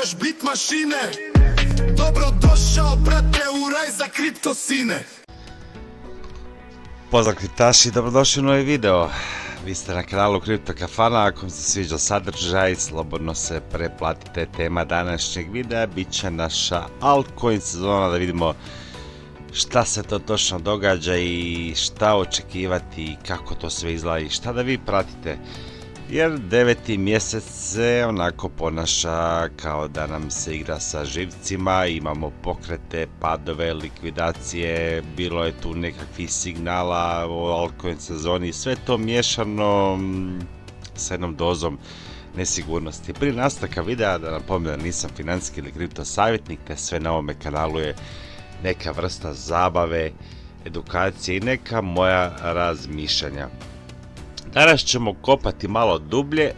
moraš bit mašine. Dobro došao, brate, u raj za kripto sine. Pozdrav kriptaši, dobrodošli u novi video. Vi ste na kanalu Kripto Kafana, ako vam se sviđa sadržaj, slobodno se preplatite. Tema današnjeg videa bit će naša altcoin sezona, da vidimo šta se to točno događa i šta očekivati i kako to sve izgleda i šta da vi pratite. Jer 9. mjesec se onako ponaša kao da nam se igra sa živcima, imamo pokrete, padove, likvidacije, bilo je tu nekakvih signala o altcoin sezoni, sve to miješano s jednom dozom nesigurnosti. Prije nastavka videa da napomenem da nisam financijski ili kripto savjetnik, te sve na ovome kanalu je neka vrsta zabave, edukacije i neka moja razmišljanja. Danas ćemo kopati malo dublje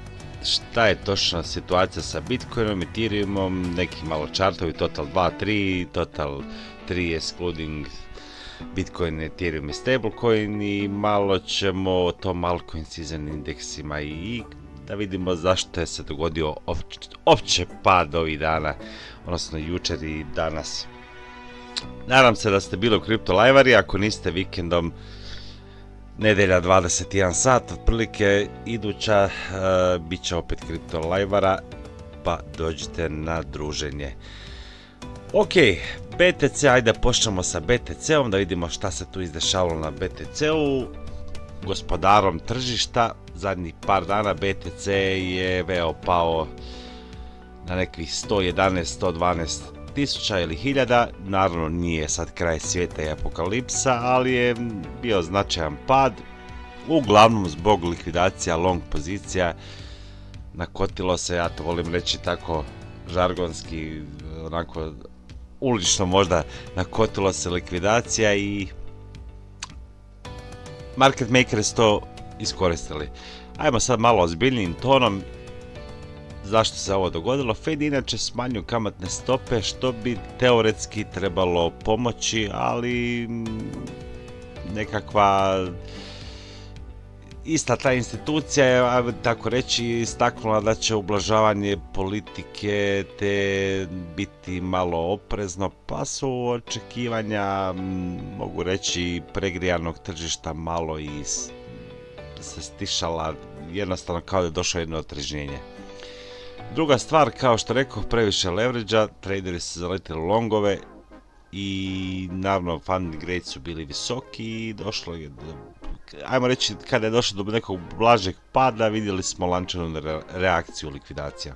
šta je točna situacija sa Bitcoinom, Ethereumom, neki malo čartovi, Total 2, 3, Total 3 excluding Bitcoin, Ethereum i Stablecoin i malo ćemo o tom altcoin season indeksima i da vidimo zašto je se dogodio opće pad ovih dana, odnosno jučer i danas. Nadam se da ste bili u Kripto Lajvari, ako niste vikendom, nedelja 21 sat, otprilike iduća bit će opet Kripto Lajvara, pa dođite na druženje. Ok, BTC, ajde počnemo sa BTC-om, da vidimo šta se tu izdešavalo na BTC-u. Gospodarom tržišta, zadnjih par dana BTC je pao na nekih 111-112 tisuća ili hiljada, naravno nije sad kraj svijeta i apokalipsa, ali je bio značajan pad, uglavnom zbog likvidacija long pozicija, nakotilo se, ja to volim reći tako žargonski, onako ulično možda, nakotilo se likvidacija i market makers to iskoristili. Ajmo sad malo ozbiljnijim tonom. Zašto se ovo dogodilo? Fed inače smanjuje kamatne stope, što bi teoretski trebalo pomoći, ali nekakva ista ta institucija je, tako reći, istaknula da će ublažavanje politike te biti malo oprezno, pa su očekivanja, mogu reći, pregrijanog tržišta malo i se stišala, jednostavno kao da je došlo jedno otrežnjenje. Druga stvar, kao što rekao, previše leverage-a, traderi su zaletili longove i naravno funding rates su bili visoki i došlo je do, ajmo reći, kada je došlo do nekog blažeg pada, vidjeli smo lančanu reakciju likvidacija.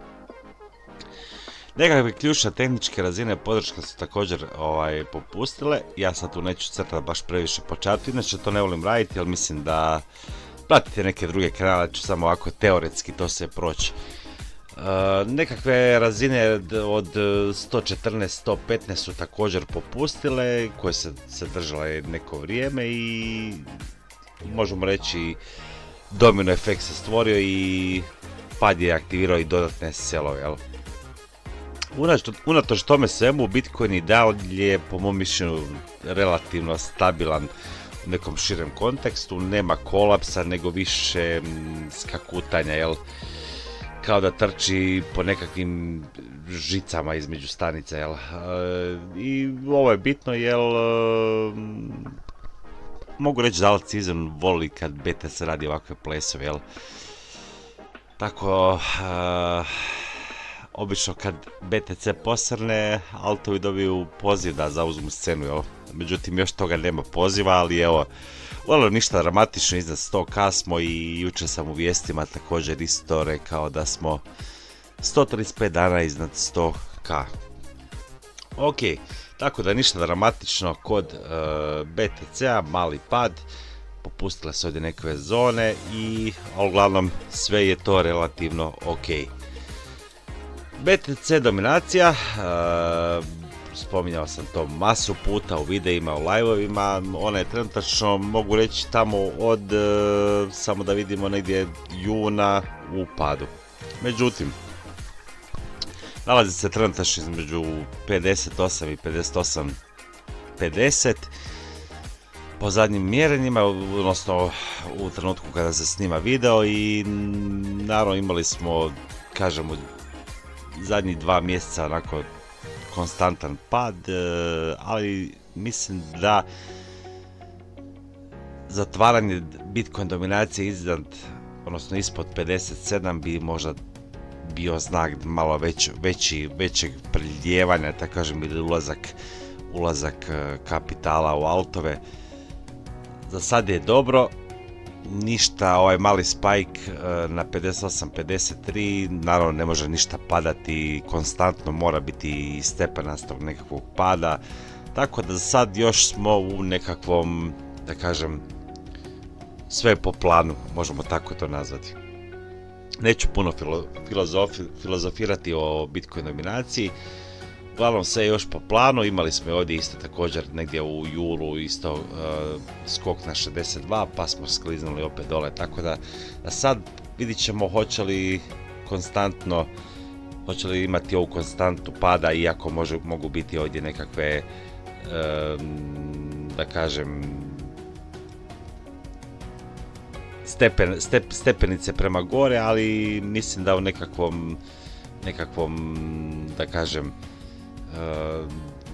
Nekakve ključne tehničke razine podrške su također popustile, ja sad tu neću crtati baš previše po čartu, inače to ne volim raditi, jer mislim da pratite neke druge kanale, ću samo ovako teoretski to se proći. Nekakve razine od 114-115 su također popustile, koje se držale neko vrijeme i možemo reći domino efekt se stvorio i pad je aktivirao i dodatne selove. Unatoč tome svemu, Bitcoin i dalje po mom mišljenju relativno stabilan u nekom širem kontekstu, nema kolapsa nego više skakutanja, kao da trči po nekakvim žicama između stanica, i ovo je bitno, mogu reći da alt season voli kad BTC radi ovakve plesove, tako, obično kad BTC posrne, altovi dobiju poziv da zauzmu scenu, međutim još toga nema poziva, ali evo, ništa dramatično, iznad 100k smo i jučer sam u vijestima također isto rekao da smo 135 dana iznad 100k. Ok, tako da ništa dramatično kod BTC-a, mali pad, popustile su ovdje neke zone i uglavnom sve je to relativno ok. BTC dominacija, spominjao sam to masu puta u videima, u live-ovima, ona je trenutačno, mogu reći, tamo od, samo da vidimo, negdje juna u padu. Međutim, nalazi se trenutačno između 58 i 58,50 po zadnjim mjerenjima, odnosno u trenutku kada se snima video, i naravno imali smo, kažemo, zadnjih 2 mjeseca onako konstantan pad, ali mislim da zatvaranje Bitcoin dominacije odnosno ispod 57 bi možda bio znak malo većeg priljevanja, tako kažem, ili ulazak kapitala u altove. Za sad je dobro, ništa, ovaj mali spike na 58-53, naravno ne može ništa padati, konstantno mora biti stepenastog nekakvog pada, tako da za sad još smo u nekakvom, da kažem, sve po planu, možemo tako to nazvati. Neću puno filozofirati o Bitcoin dominaciji, uglavnom sve je još po planu. Imali smo ovdje isto također negdje u julu isto skok na 62, pa smo skliznuli opet dole, tako da sad vidit ćemo hoće li imati ovu konstantu pada, iako mogu biti ovdje nekakve, da kažem, stepenice prema gore, ali mislim da u nekakvom, da kažem,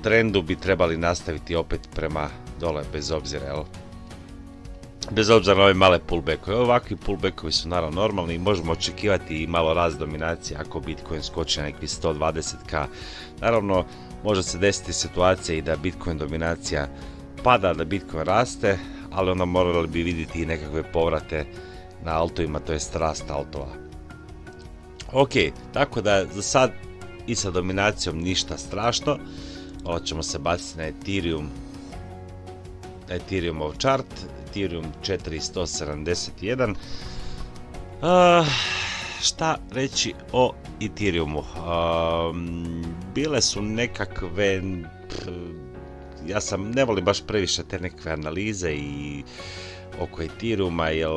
trendu bi trebali nastaviti opet prema dole, bez obzira, jel? Bez obzira na ove male pullbackove. Ovakvi pullbackovi su naravno normalni i možemo očekivati i malo rast dominacije ako Bitcoin skoči na nekih 120k. Naravno, može se desiti situacija i da Bitcoin dominacija pada, da Bitcoin raste, ali onda morali bi vidjeti i nekakve povrate na altovima, to jest rast altova. Ok, tako da za sad i sa dominacijom ništa strašno. Malo ćemo se baciti na Ethereumov chart, Ethereum 4171. Šta reći o Ethereumu? Bile su nekakve, ja ne volim baš previše te nekakve analize i oko Ethereuma, jer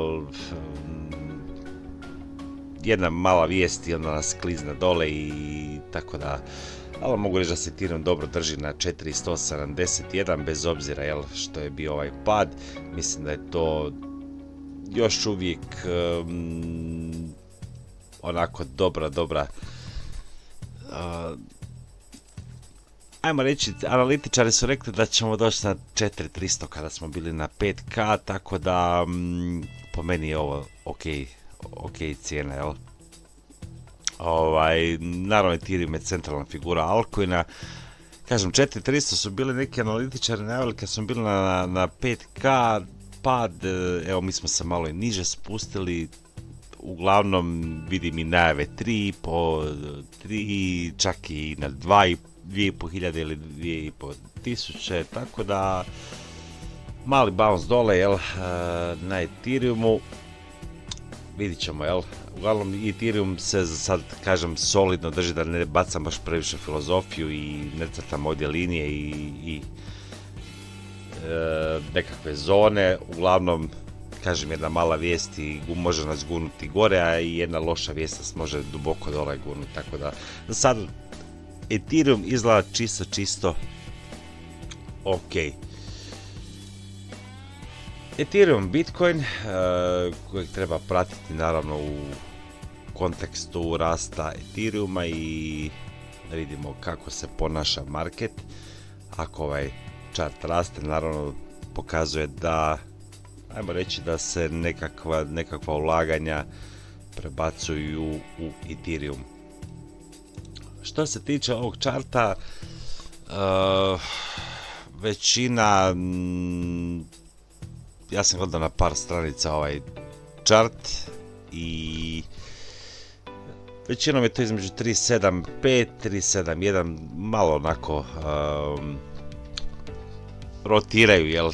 jedna mala vijest i onda nas klizne dole i tako da, ali mogu reći da se Ethereum dobro drži na 4171 bez obzira, jel, što je bio ovaj pad. Mislim da je to još uvijek onako dobra, ajmo reći, analitičari su rekli da ćemo doći na 4300 kada smo bili na 5k, tako da po meni je ovo ok cijena, jel? Naravno Ethereum je centralna figura altcoina. Kažem, 4300 su bili neki analitičari najavili kad smo bili na 5k pad, evo mi smo se malo i niže spustili. Uglavnom vidim i najave 3,5, čak i na 2.500 ili 2.500, tako da mali bounce dole, jel, na Ethereumu. Vidit ćemo, jel. Uglavnom Ethereum se za sad, kažem, solidno drži, da ne bacam baš previše filozofiju i ne crtam ovdje linije i nekakve zone. Uglavnom, kažem, jedna mala vijest i može nas gunuti gore, a i jedna loša vijest nas može duboko dole gunuti, tako da za sad Ethereum izgleda čisto ok. Ethereum, Bitcoin, kojeg treba pratiti naravno u kontekstu rasta Ethereuma i da vidimo kako se ponaša market. Ako ovaj chart raste, naravno pokazuje da, ajmo reći, da se nekakva ulaganja prebacuju u Ethereum. Što se tiče ovog charta, većina, ja sam gledao na par stranica ovaj chart i većinom je to između 3.75, 3.71, malo onako rotiraju, jel,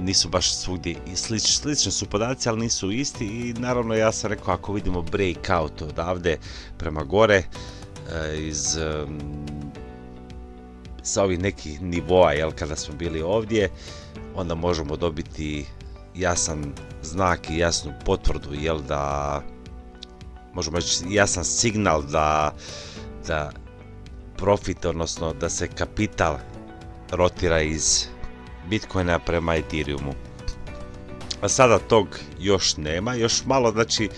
nisu baš svugdje slični su podaci, ali nisu isti. I naravno ja sam rekao, ako vidimo breakout odavde prema gore sa ovih nekih nivoa, jel, kada smo bili ovdje, onda možemo dobiti jasan znak i jasnu potvrdu, jel, da možemo reći jasan signal da profit, odnosno da se kapital rotira iz Bitcoina prema Ethereumu. A sada tog još nema, još malo, znači,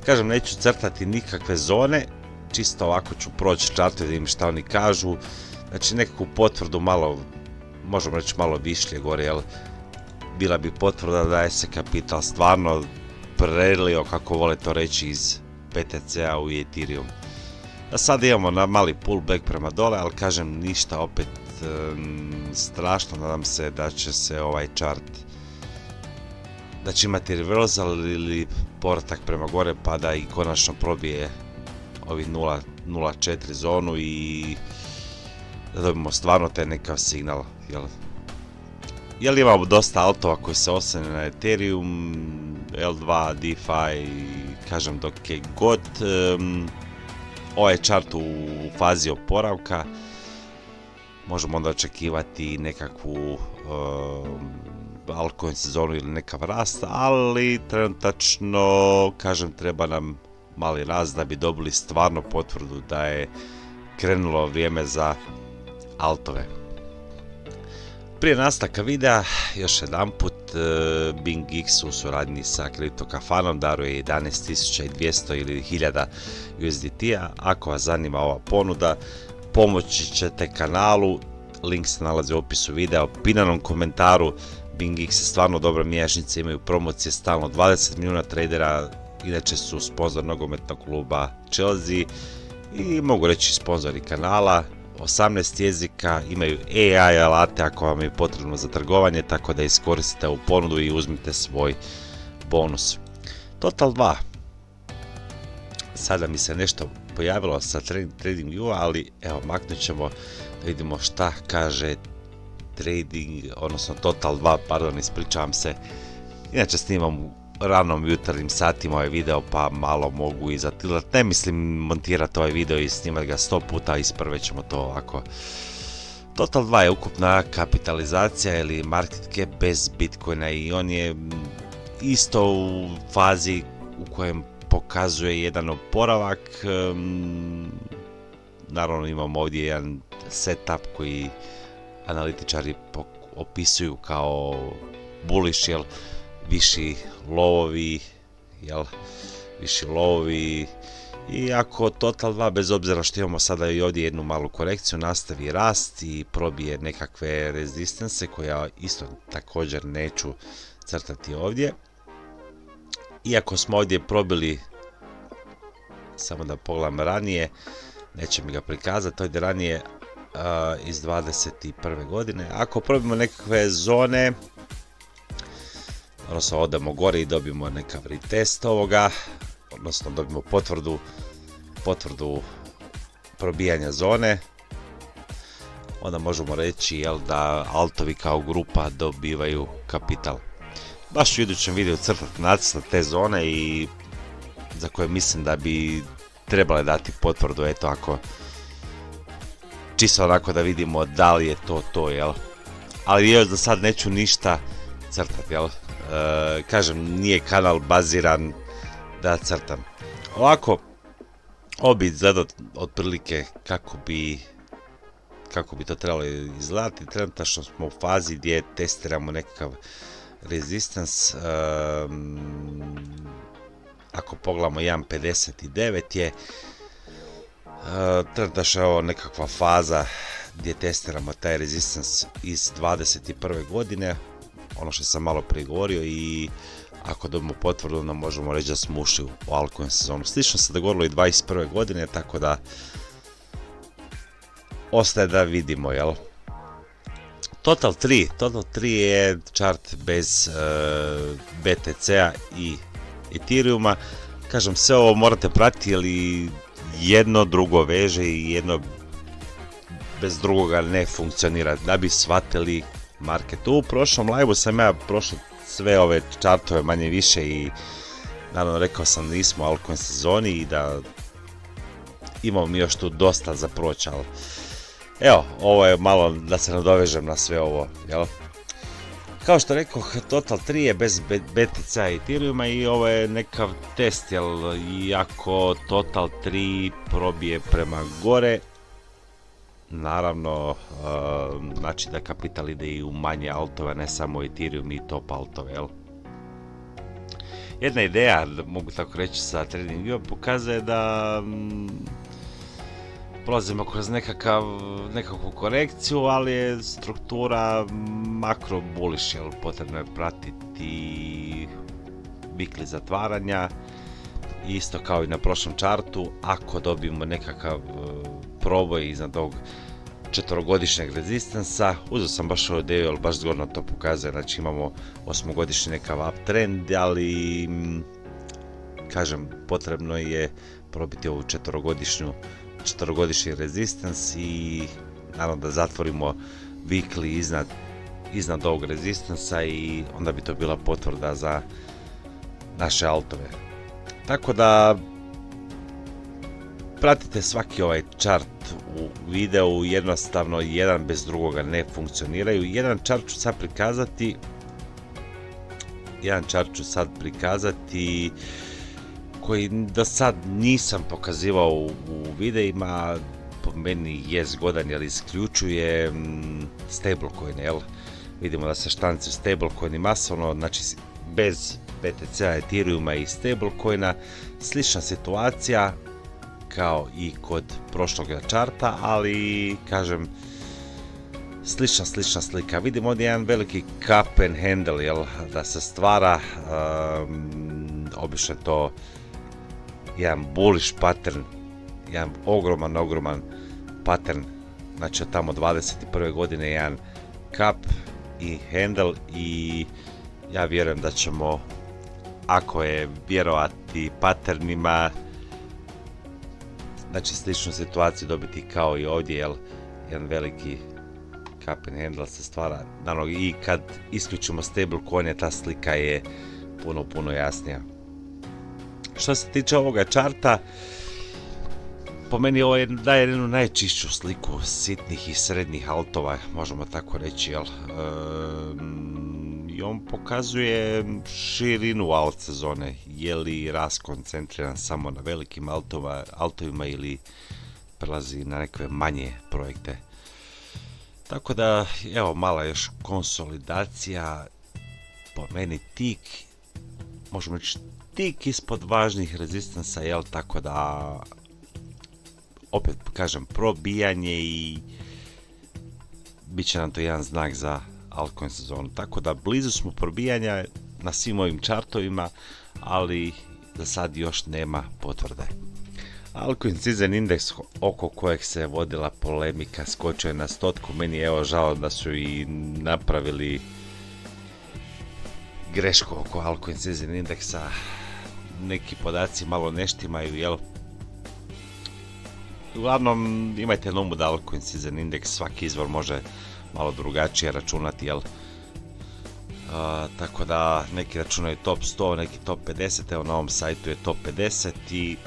kažem, neću crtati nikakve zone, čisto ovako ću proći čartove da im šta oni kažu. Znači nekakvu potvrdu malo, možemo reći malo višlje gore, jel? Bila bi potvrda da je se kapital stvarno prelio, kako vole to reći, iz BTC-a u Ethereum. A sad imamo na mali pullback prema dole, ali kažem ništa opet strašno, nadam se da će se ovaj chart, da će imati reversal ili povratak prema gore pa da i konačno probije ovi 0.04 zonu i da dobijemo stvarno taj nekav signal, jel imamo dosta altova koji se oslane na Ethereum, L2, DeFi, kažem dok je god ovaj chart u fazi oporavka, možemo onda očekivati nekakvu altcoin sezonu ili nekav rast, ali trenutačno, kažem, treba nam mali rast da bi dobili stvarno potvrdu da je krenulo vrijeme za altove. Prije nastavka videa, još jedan put, BingX u suradnji sa Kriptokafanom daruje 11.200 ili 1000 USDT-a. Ako vas zanima ova ponuda, pomoći ćete kanalu, link se nalazi u opisu videa, pinanom komentaru. BingX je stvarno dobra mješnica, imaju promocije stalno, 20 milijuna tradera, inače su sponzor nogometnog kluba Chelsea i mogu reći sponzori kanala. 18 jezika, imaju AI alate ako vam je potrebno za trgovanje, tako da iskoristite ovu ponudu i uzmite svoj bonus. Total 2. Sada mi se nešto pojavilo sa TradingView, ali evo, maknut ćemo da vidimo šta kaže Total 2, pardon, ispričavam se. Inače snimam u ranom jutarnjim satima ovaj video, pa malo mogu i zatilat. Ne mislim montirati ovaj video i snimati ga 100 puta, isprve ćemo to ovako. Total 2 je ukupna kapitalizacija ili market cap bez Bitcoina i on je isto u fazi u kojem pokazuje jedan oporavak. Naravno imamo ovdje jedan setup koji analitičari opisuju kao bullish, jel? Viši lovovi, i ako Total 2, bez obzira što imamo sada i ovdje jednu malu korekciju, nastavi rast i probije nekakve rezistanse koje ja isto također neću crtati ovdje. Iako smo ovdje probili, samo da pogledam ranije, neće mi ga prikazati, ovdje ranije iz 21. godine, ako probimo nekakve zone, odnosno odemo gore i dobijemo nekav retest ovoga, odnosno dobijemo potvrdu probijanja zone, onda možemo reći, jel, da altovi kao grupa dobivaju kapital. Baš u idućem videu crtati nacrt te zone i za koje mislim da bi trebale dati potvrdu, eto, ako čisto onako da vidimo da li je to, jel. Ali još za sad neću ništa crtati, jel. Kažem, nije kanal baziran da crtam. Ovako, ovo bi izgledao otprilike kako bi to trebalo izgledati. Trenutno smo u fazi gdje testiramo nekakav resistance. Ako pogledamo 1.59 je trenutno je ovo nekakva faza gdje testiramo taj resistance iz 21. godine, ono što sam malo prije govorio, i ako dobimo potvrdu onda možemo reći da smo ušli u altcoin sezonu. Slično se dogodilo i 21. godine, tako da ostaje da vidimo, jel? Total 3 je chart bez BTC-a i Ethereuma. Kažem, sve ovo morate pratiti, jer jedno drugo veže i jedno bez drugoga ne funkcionira, da bi shvatili market. U prošlom live-u sam ja prošao sve ove chartove manje više i naravno rekao sam da nismo u altcoin sezoni i da imamo mi još tu dosta za proći, ali evo, ovo je malo da se nadovežem na sve ovo, jel? Kao što rekao, Total 3 je bez BTC-a i Ethereuma i ovo je nekav test, jel? Iako Total 3 probije prema gore, naravno, znači da kapital ide i u manje altove, ne samo Ethereum i top altove, jel? Jedna ideja, mogu tako reći, sa TradingView pokazuje da prolazimo kroz nekakvu korekciju, ali je struktura makro bullish, jel potrebno je pratiti vikli zatvaranja, isto kao i na prošlom čartu. Ako dobijemo nekakav proboj iznad ovog 4-godišnjeg rezistansa, uzeo sam baš ovu ideju, ali baš zgodno to pokazuje, znači imamo 8-godišnji nekav uptrend, ali kažem, potrebno je probiti ovu 4-godišnji rezistans i naravno da zatvorimo vikli iznad ovog rezistansa i onda bi to bila potvrda za naše altove. Tako da pratite svaki ovaj chart u videu, jednostavno jedan bez drugoga ne funkcioniraju. Jedan chart ću sad prikazati koji do sad nisam pokazivao u videima, po meni je zgodan jer isključuje stablecoin, jel? Vidimo da se štanci stablecoini masovno, znači bez BTC-a, Ethereuma i stablecoina, slična situacija kao i kod prošlog čarta, ali kažem slična slika. Vidimo ovdje jedan veliki cup and handle, jel, da se stvara, obično to jedan bullish pattern, jedan ogroman pattern, znači od tamo 21. godine jedan cup i handle i ja vjerujem da ćemo, ako je vjerovati patternima, znači sličnu situaciju dobiti kao i ovdje, jel, jedan veliki cup and handle se stvara, naravno i kad isključimo stablecoine ta slika je puno jasnija. Što se tiče ovoga čarta, po meni ovo daje jednu najčišću sliku sitnih i srednjih altova, možemo tako reći, jel? I on pokazuje širinu alt sezone, je li rast koncentriran samo na velikim altovima ili prelazi na neke manje projekte. Tako da, evo, mala još konsolidacija, po meni tik, možemo reći tik ispod važnih rezistansa, jel, tako da, opet kažem, probijanje i bit će nam to jedan znak za altcoin sezonu. Tako da blizu smo probijanja na svim ovim čartovima, ali za sad još nema potvrde. Altcoin season index, oko kojeg se vodila polemika, skočio je na 100. Meni je evo žao da su i napravili grešku oko altcoin season indeksa. Neki podaci malo ne štimaju, jel? Uglavnom, imajte na umu da altcoin season index, svaki izvor može malo drugačije računati, jel? Tako da neki računaju top 100, neki top 50, evo na ovom sajtu je top 50 i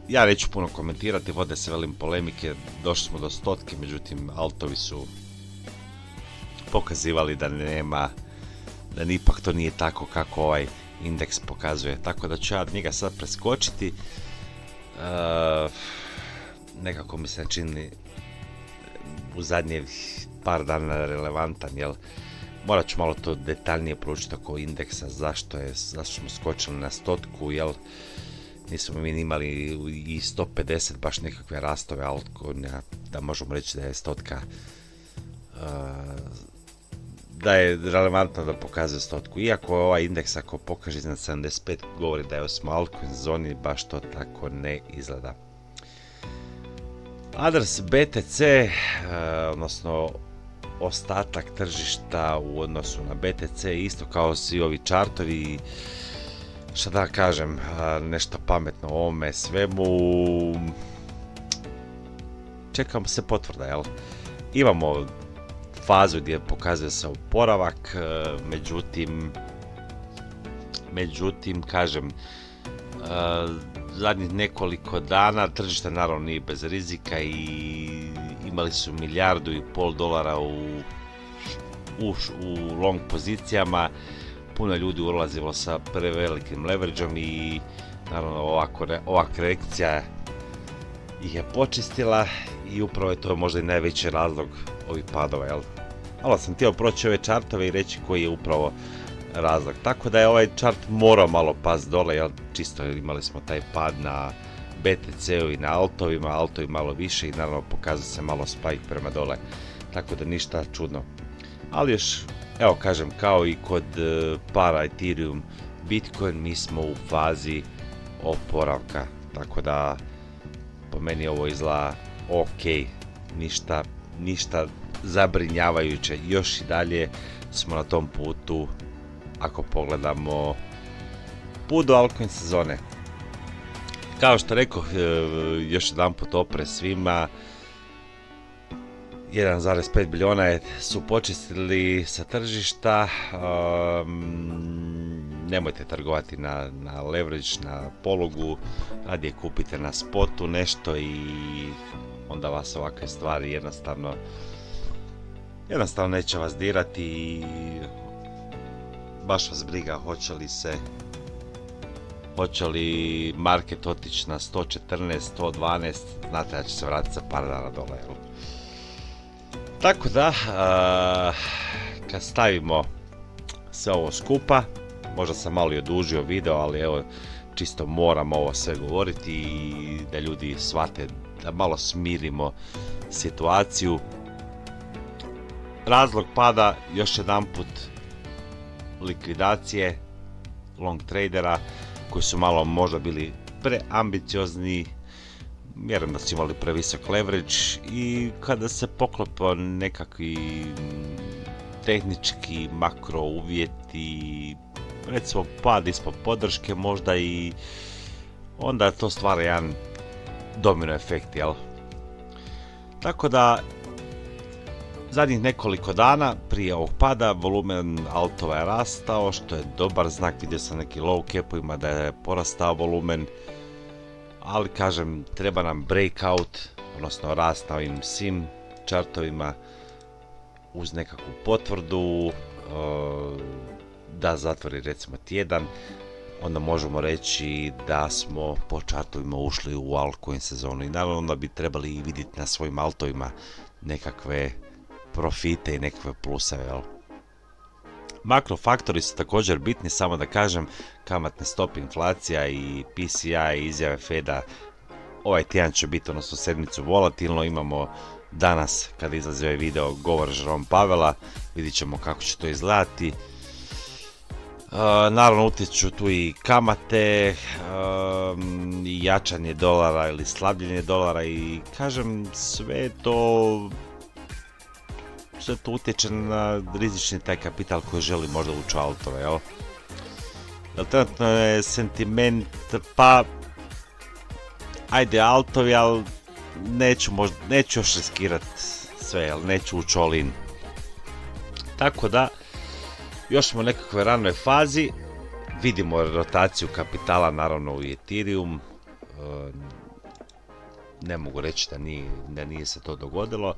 ja neću puno komentirati, vode se velim polemike, došli smo do 100, međutim altovi su pokazivali da nema, da ipak to nije tako kako ovaj indeks pokazuje, tako da ću ja njega sad preskočiti. Nekako mi se čini u zadnjih par dana relevantan, jel? Morat ću malo to detaljnije proučiti oko indeksa, zašto smo skočili na 100, jel? Nismo mi imali i 150 baš nekakve rastove altcoina, da možemo reći da je 100 da je relevantno da pokazuje 100. Iako ovaj indeks ako pokaže iznad 75 govori da je u altcoin zoni, baš to tako ne izgleda. Others BTC, odnosno ostatak tržišta u odnosu na BTC, isto kao svi ovi čartovi, šta da kažem, nešto pametno o ovome svemu, čekamo se potvrda, jel? Imamo fazu gdje pokazuje se oporavak, međutim, kažem, zadnjih nekoliko dana tržište naravno nije bez rizika i imali su $1,5 milijardu u long pozicijama, puno ljudi ulazilo sa prevelikim leverageom i naravno ova korekcija ih je počistila i upravo je to možda i najveći razlog ovih padova, jel? Malo sam htio proći ove čartove i reći koji je upravo razlog. Tako da je ovaj čart morao malo past dole, jel? Čisto imali smo taj pad na BTC-u i na altovi malo više i naravno pokazuje se malo spike prema dole, tako da ništa čudno. Ali još, evo kažem, kao i kod para Ethereum, Bitcoin, mi smo u fazi oporavka, tako da po meni ovo izgleda ok, ništa zabrinjavajuće, još i dalje smo na tom putu, ako pogledamo put do altcoin sezone. Kao što rekoh, još jedan put oprez svima, 1,5 biliona su počistili sa tržišta, nemojte trgovati na leverage, na polugu, radije kupite na spotu nešto i onda vas ovakve stvari jednostavno neće vas dirati i baš vas briga hoće li market otići na 114, 112, znate da će se vratiti za par dana dole. Tako da, kad stavimo sve ovo skupa, možda sam malo i odužio video, ali evo, čisto moram ovo sve govoriti i da ljudi shvate, da malo smirimo situaciju. Razlog pada, još jedanput, likvidacije long tradera koji su malo možda bili preambiciozni, vjerujem da su imali previsok leverage i kada se poklope nekakvi tehnički makro uvjeti, recimo pad ispod podrške možda, i onda to stvara jedan domino efekt, jel? Tako da zadnjih nekoliko dana prije ovog pada volumen altova je rastao, što je dobar znak. Vidio sam neki low capovima da je porastao volumen, ali kažem, treba nam breakout, odnosno rast na ovim svim chartovima uz nekakvu potvrdu da zatvori recimo tjedan, onda možemo reći da smo po chartovima ušli u altcoin sezonu i naravno da bi trebali i vidjeti na svojim altovima nekakve profite i nekakve pluseve, jel? Makrofaktori su također bitni, samo da kažem, kamatne stope, inflacija i PCI i izjave Feda ovaj tjedan će biti, odnosno sedmicu, volatilno. Imamo danas, kada izlazi ovaj video, govor Jerome Powella, vidit ćemo kako će to izgledati. Naravno utječu tu i kamate, i jačanje dolara ili slabljenje dolara i kažem, sve to utječe na rizični taj kapital koji želi možda ući u altove, jel? Trenutno je sentiment, pa ajde altovi, ali neću još riskirati sve, jel? Neću ući all in. Tako da, još smo u nekakvoj ranoj fazi, vidimo rotaciju kapitala naravno u Ethereum, ne mogu reći da nije se to dogodilo.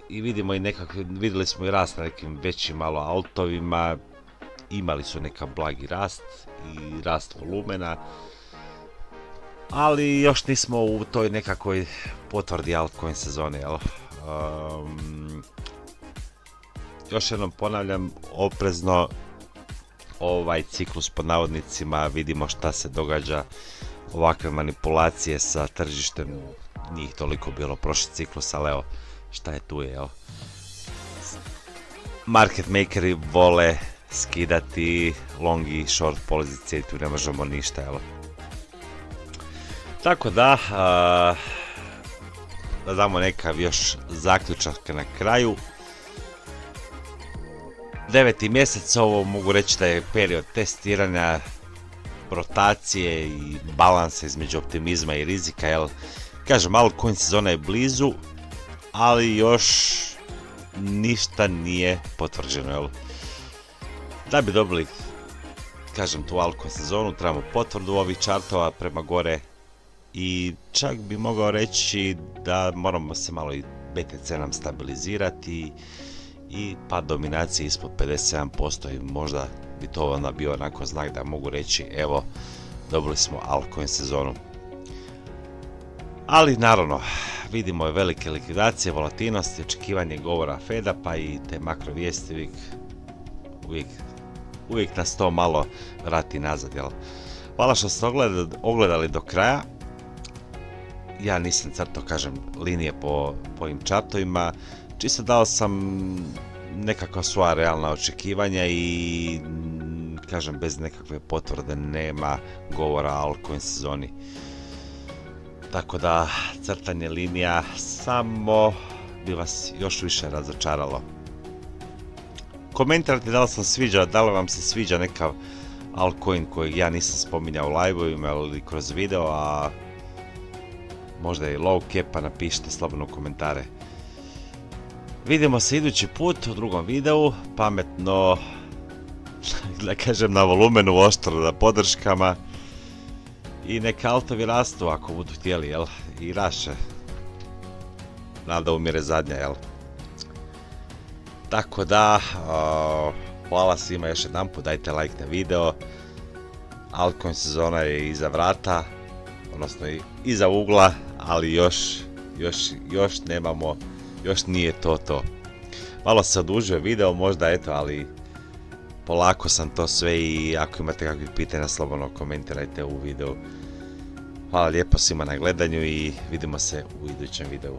I vidimo i vidjeli smo i rast na nekim većim malo altovima, imali su neka blagi rast i rast volumena, ali još nismo u toj nekakvoj potvrdi altcoin sezone, jel? Još jednom ponavljam, oprezno, ovaj ciklus pod navodnicima, vidimo šta se događa, ovakve manipulacije sa tržištem, nije toliko bilo prošli ciklus, ali evo, šta je tu je, jel? Market makeri vole skidati long i short pozicije i tu ne možemo ništa, jel? Tako da, da damo nekav još zaključak na kraju. 9. mjesec, ovo mogu reći da je period testiranja, rotacije i balansa između optimizma i rizika, jel? Kažem, altcoin sezona je blizu, ali još ništa nije potvrđeno, jel? Da bi dobili, kažem, tu altcoin sezonu, trebamo potvrdu ovih chartova prema gore i čak bi mogao reći da moramo se malo i BTC nam stabilizirati i pad dominacije ispod 57% i možda bi to onda bio onako znak da mogu reći, evo, dobili smo altcoin sezonu. Ali naravno, vidimo je velike likvidacije, volatilnosti, očekivanje govora Feda, pa i te makro vijesti uvijek nas to malo vrati nazad, jel? Hvala što ste ogledali do kraja. Ja nisam crtao, kažem, linije po ovim čartovima. Čisto dao sam nekakva svoja realna očekivanja i, kažem, bez nekakve potvrde nema govora o altcoin sezoni. Tako da, crtanje linija samo bi vas još više razočaralo. Komentirajte da li vam se sviđa nekav altcoin kojeg ja nisam spominjao u live-ovima ili kroz video, a možda i low cap, pa napišite slobodno u komentare. Vidimo se idući put u drugom videu, pametno, da kažem, na volumenu, oštro, na podrškama. I neka altovi rastu ako budu htjeli, jel? I raše. Nada umire zadnja, jel? Tako da, hvala svima još jedanput, dajte like na video. Altcoin sezona je iza vrata, odnosno iza ugla, ali još nemamo, još nije to. Malo se odužio video možda, eto, ali polako sam to sve i ako imate kakvih pitanja slobodno komentirajte u videu. Hvala lijepo svima na gledanju i vidimo se u idućem videu.